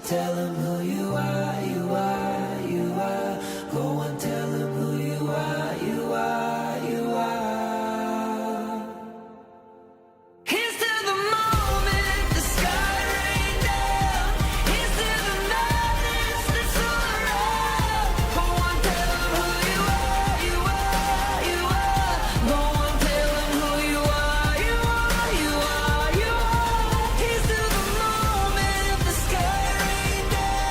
tell him who you are, you are, you are. Go and tell him who you are, you are, you are. Here's to the moment the sky rained down. Here's to the madness that's all around. Go and tell him who you are, you are, you are. Go and tell him who you are, you are, you are, you are. Here's to the moment the sky rained down.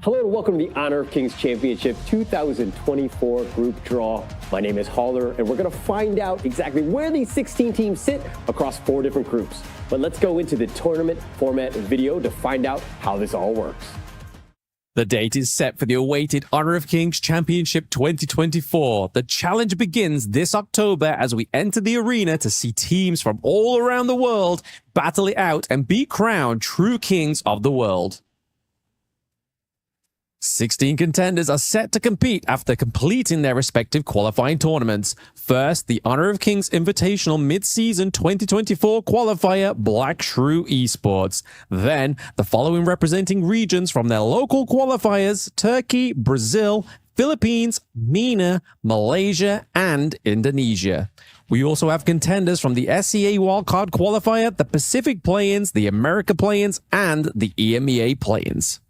Hello and welcome to the Honor of Kings Championship 2024 group draw. My name is Haller, and we're going to find out exactly where these 16 teams sit across 4 different groups. But let's go into the tournament format video to find out how this all works. The date is set for the awaited Honor of Kings Championship 2024. The challenge begins this October as we enter the arena to see teams from all around the world battle it out and be crowned true kings of the world. 16 contenders are set to compete after completing their respective qualifying tournaments. First, the Honor of Kings Invitational Mid-Season 2024 qualifier, Black Shrew Esports. Then, the following representing regions from their local qualifiers, Turkey, Brazil, Philippines, MENA, Malaysia, and Indonesia. We also have contenders from the SEA Wildcard Qualifier, the Pacific Play-ins, the America Play-ins, and the EMEA Play-ins.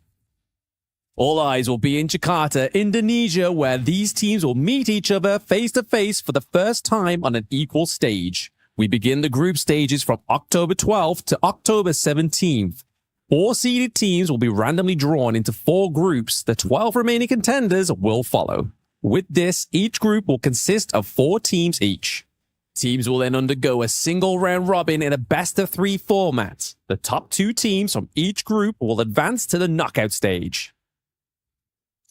All eyes will be in Jakarta, Indonesia, where these teams will meet each other face-to-face for the first time on an equal stage. We begin the group stages from October 12th to October 17th. 4 seeded teams will be randomly drawn into 4 groups. The 12 remaining contenders will follow. With this, each group will consist of 4 teams each. Teams will then undergo a single round robin in a best-of-3 format. The top 2 teams from each group will advance to the knockout stage.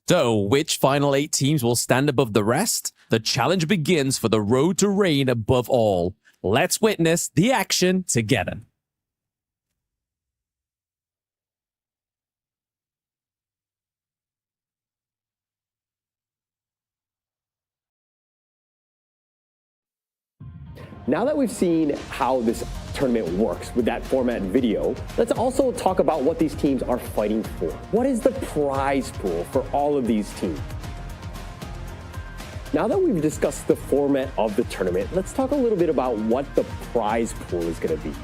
So, which final 8 teams will stand above the rest? The challenge begins for the road to reign above all. Let's witness the action together. Now that we've seen how this tournament works with that format video, let's also talk about what these teams are fighting for. What is the prize pool for all of these teams? Now that we've discussed the format of the tournament, let's talk a little bit about what the prize pool is going to be.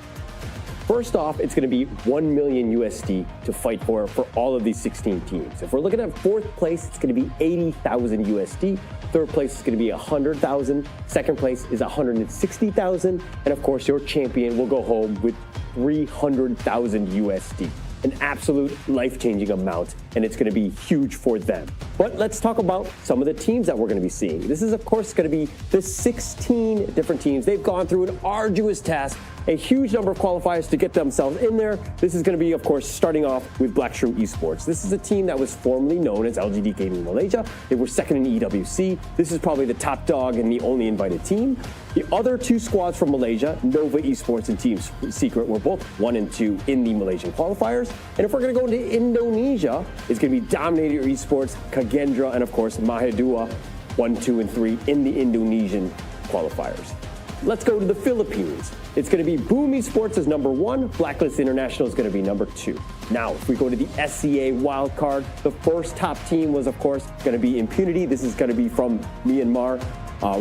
First off, it's going to be 1 million USD to fight for all of these 16 teams. If we're looking at 4th place, it's going to be 80,000 USD. 3rd place is going to be 100,000. 2nd place is 160,000. And of course, your champion will go home with 300,000 USD. An absolute life-changing amount, and it's going to be huge for them. But let's talk about some of the teams that we're going to be seeing. This is, of course, going to be the 16 different teams. They've gone through an arduous task, a huge number of qualifiers to get themselves in there. This is going to be, of course, starting off with Black Shrew Esports. This is a team that was formerly known as LGD Gaming Malaysia. They were 2nd in EWC. This is probably the top dog and the only invited team. The other 2 squads from Malaysia, Nova Esports and Team Secret, were both 1 and 2 in the Malaysian qualifiers. And if we're going to go into Indonesia, it's going to be Dominator Esports, Kagendra, and of course Mahadua, 1, 2, and 3 in the Indonesian qualifiers. Let's go to the Philippines. It's going to be Boom Esports as number 1. Blacklist International is going to be number 2. Now, if we go to the SEA wildcard, the first top team was, of course, going to be Impunity. This is going to be from Myanmar.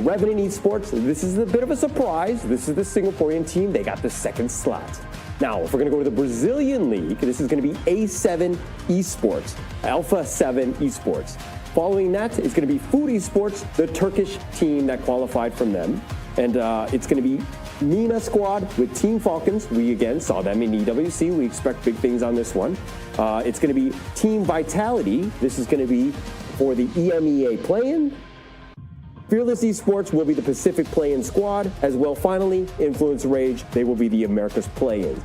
Revenant Esports, this is a bit of a surprise. This is the Singaporean team. They got the 2nd slot. Now, if we're going to go to the Brazilian League, this is going to be A7 Esports, Alpha 7 Esports. Following that is going to be Food Esports, the Turkish team that qualified from them. And it's going to be MENA squad with Team Falcons. We, again, saw them in EWC. We expect big things on this one. It's going to be Team Vitality. This is going to be for the EMEA play-in. Fearless Esports will be the Pacific play-in squad. As well, finally, Influence Rage, they will be the Americas play-in.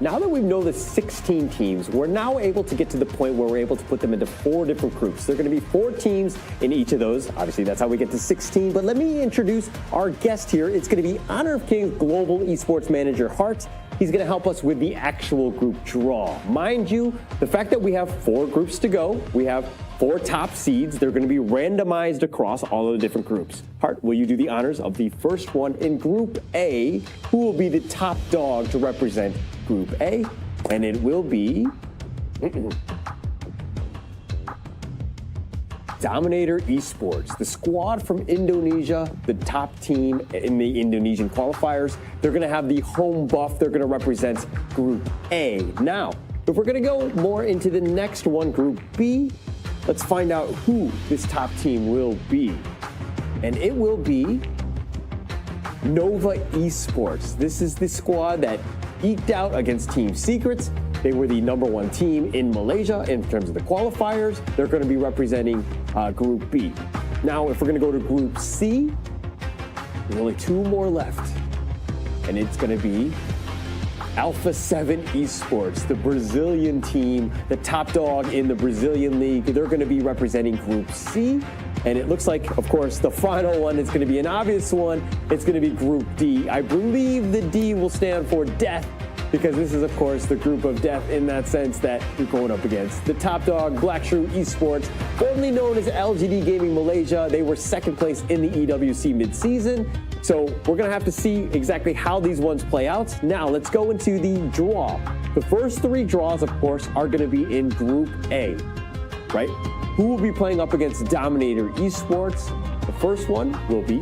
Now that we know the 16 teams, we're now able to get to the point where we're able to put them into 4 different groups. There are going to be 4 teams in each of those. Obviously, that's how we get to 16. But let me introduce our guest here. It's going to be Honor of Kings Global Esports Manager Hart. He's going to help us with the actual group draw. Mind you, the fact that we have 4 groups to go, we have 4 top seeds. They're going to be randomized across all of the different groups. Hart, will you do the honors of the first one in Group A? Who will be the top dog to represent Group A? And it will be Dominator Esports, the squad from Indonesia, the top team in the Indonesian qualifiers. They're going to have the home buff. They're going to represent Group A. Now, if we're going to go more into the next one, Group B, let's find out who this top team will be. And it will be Nova Esports. This is the squad that eked out against Team Secrets. They were the #1 team in Malaysia in terms of the qualifiers. They're going to be representing Group B. Now, if we're going to go to Group C, there's only 2 more left. And it's going to be Alpha 7 Esports, the Brazilian team, the top dog in the Brazilian league. They're going to be representing Group C. And it looks like, of course, the final one is going to be an obvious one. It's going to be Group D. I believe the D will stand for death, because this is, of course, the group of death in that sense that you're going up against. The top dog, Black Shrew Esports, formerly known as LGD Gaming Malaysia. They were second place in the EWC mid-season. So we're going to have to see exactly how these ones play out. Now, let's go into the draw. The first 3 draws, of course, are going to be in Group A, right? Who will be playing up against Dominator Esports? The first one will be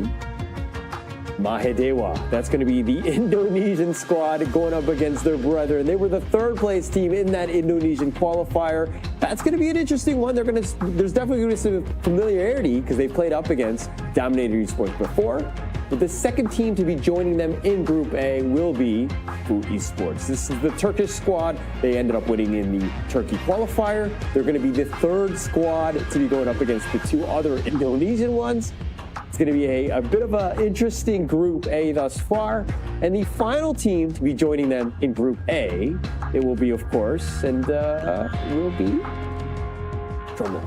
Mahadewa. That's going to be the Indonesian squad going up against their brethren. They were the 3rd place team in that Indonesian qualifier. That's going to be an interesting one. There's definitely going to be some familiarity because they've played up against Dominator Esports before. But the second team to be joining them in Group A will be HoK Esports. This is the Turkish squad. They ended up winning in the Turkey qualifier. They're going to be the 3rd squad to be going up against the 2 other Indonesian ones. It's going to be a bit of an interesting Group A thus far. And the final team to be joining them in Group A, it will be, of course, and will be drumroll.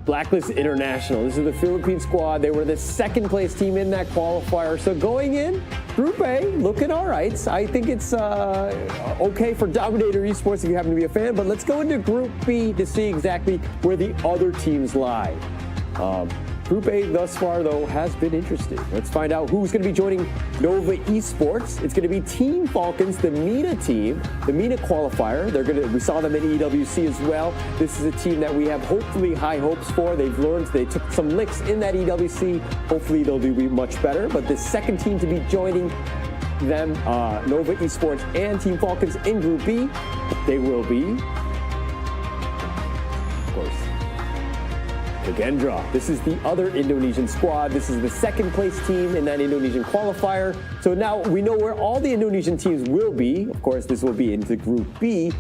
Blacklist International. This is the Philippine squad. They were the 2nd place team in that qualifier. So going in, Group A, looking all right. I think it's okay for Dominator Esports if you happen to be a fan. But let's go into Group B to see exactly where the other teams lie. Group A thus far, though, has been interesting. Let's find out who's going to be joining Nova Esports. It's going to be Team Falcons, the MENA team, the MENA qualifier. We saw them in EWC as well. This is a team that we have hopefully high hopes for. They took some licks in that EWC. Hopefully they'll do much better. But the second team to be joining them, Nova Esports and Team Falcons in Group B, they will be, of course, Gendra. This is the other Indonesian squad. This is the 2nd place team in that Indonesian qualifier. So now we know where all the Indonesian teams will be. Of course, this will be into Group B.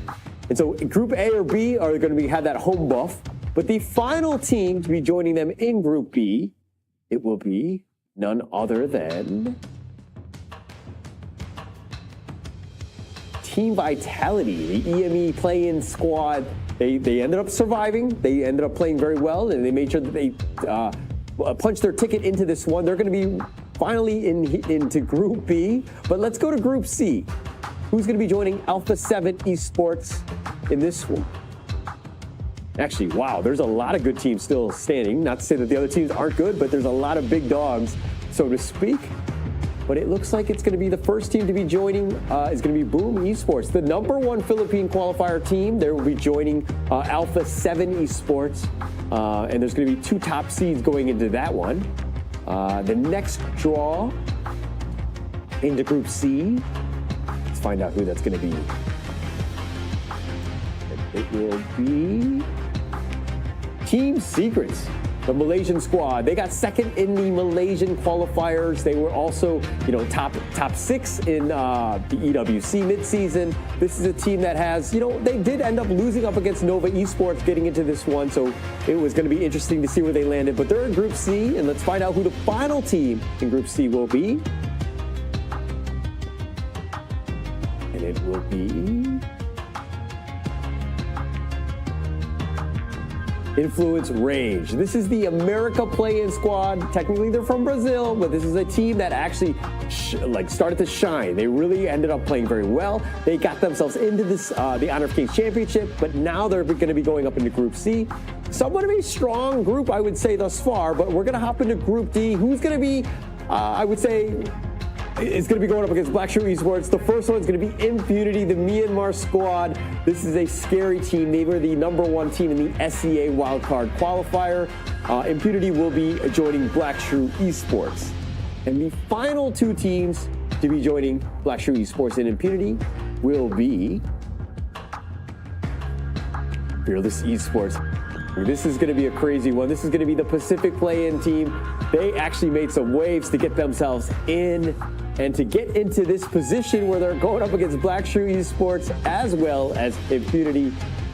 And so Group A or B are going to have that home buff. But the final team to be joining them in Group B, it will be none other than Team Vitality, the EME play-in squad. They ended up surviving. They ended up playing very well, and they made sure that they punched their ticket into this one. They're going to be finally into Group B. But let's go to Group C. Who's going to be joining Alpha 7 Esports in this one? Actually, wow, there's a lot of good teams still standing. Not to say that the other teams aren't good, but there's a lot of big dogs, so to speak. But it looks like it's going to be the first team to be joining is going to be Boom Esports, the #1 Philippine qualifier team. They will be joining Alpha 7 Esports, and there's going to be 2 top seeds going into that one. The next draw into Group C. Let's find out who that's going to be. It will be Team Secrets, the Malaysian squad. They got 2nd in the Malaysian qualifiers. They were also, top 6 in the EWC midseason. This is a team that has, they did end up losing up against Nova Esports getting into this one, so it was going to be interesting to see where they landed. But they're in Group C, and let's find out who the final team in Group C will be. And it will be Influence Rage. This is the America play-in squad. Technically, they're from Brazil, but this is a team that actually started to shine. They really ended up playing very well. They got themselves into this the Honor of Kings Championship, but now they're going to be going up into Group C. Somewhat of a strong group, I would say, thus far, but we're going to hop into Group D. Who's going to be, I would say, is going to be going up against Black Shrew Esports. The first one is going to be Impunity, the Myanmar squad. This is a scary team. They were the #1 team in the SEA wildcard qualifier. Impunity will be joining Black Shrew Esports. And the final 2 teams to be joining Black Shrew Esports and Impunity will be Fearless Esports. This is going to be a crazy one. This is going to be the Pacific play-in team. They actually made some waves to get themselves in And to get into this position where they're going up against Black Shrew Esports as well as Impunity,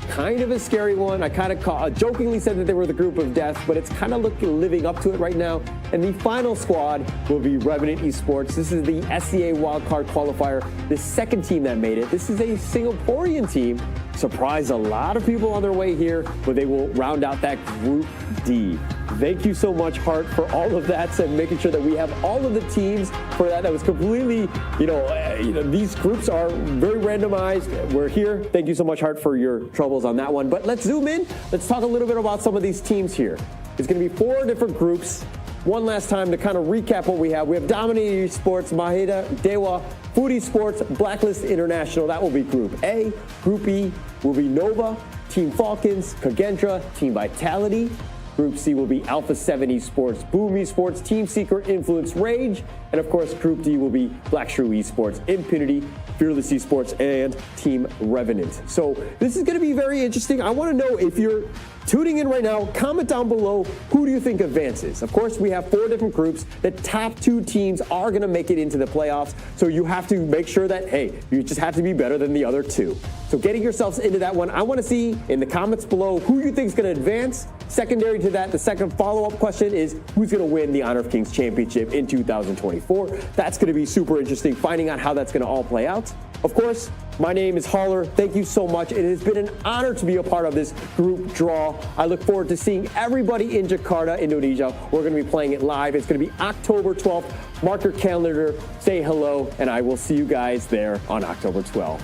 kind of a scary one. I kind of jokingly said that they were the group of death, but it's kind of living up to it right now. And the final squad will be Revenant Esports. This is the SCA wildcard qualifier, the second team that made it. This is a Singaporean team. Surprised a lot of people on their way here, but they will round out that Group D. Thank you so much, Hart, for all of that and making sure that we have all of the teams for that. That was completely, these groups are very randomized. We're here. Thank you so much, Hart, for your troubles on that one. But let's zoom in. Let's talk a little bit about some of these teams here. It's going to be 4 different groups. One last time to kind of recap what we have. We have Dominator Esports, Maheda, Dewa, Food Esports, Blacklist International. That will be Group A. Group E will be Nova, Team Falcons, Kagendra, Team Vitality. Group C will be Alpha 7 Esports, Boom Esports, Team Secret, Influence, Rage. And of course, Group D will be Black Shrew Esports, Impunity, Fearless Esports, and Team Revenant. So this is going to be very interesting. I want to know, if you're tuning in right now, comment down below, who do you think advances? Of course, we have 4 different groups. The top 2 teams are going to make it into the playoffs. So you have to make sure that, hey, you just have to be better than the other 2. So getting yourselves into that one, I want to see in the comments below who you think is going to advance. Secondary to that, the second follow-up question is, who's going to win the Honor of Kings Championship in 2024? That's going to be super interesting, finding out how that's going to all play out. Of course, my name is Holler. Thank you so much. It has been an honor to be a part of this group draw. I look forward to seeing everybody in Jakarta, Indonesia. We're going to be playing it live. It's going to be October 12th. Mark your calendar, say hello, and I will see you guys there on October 12th.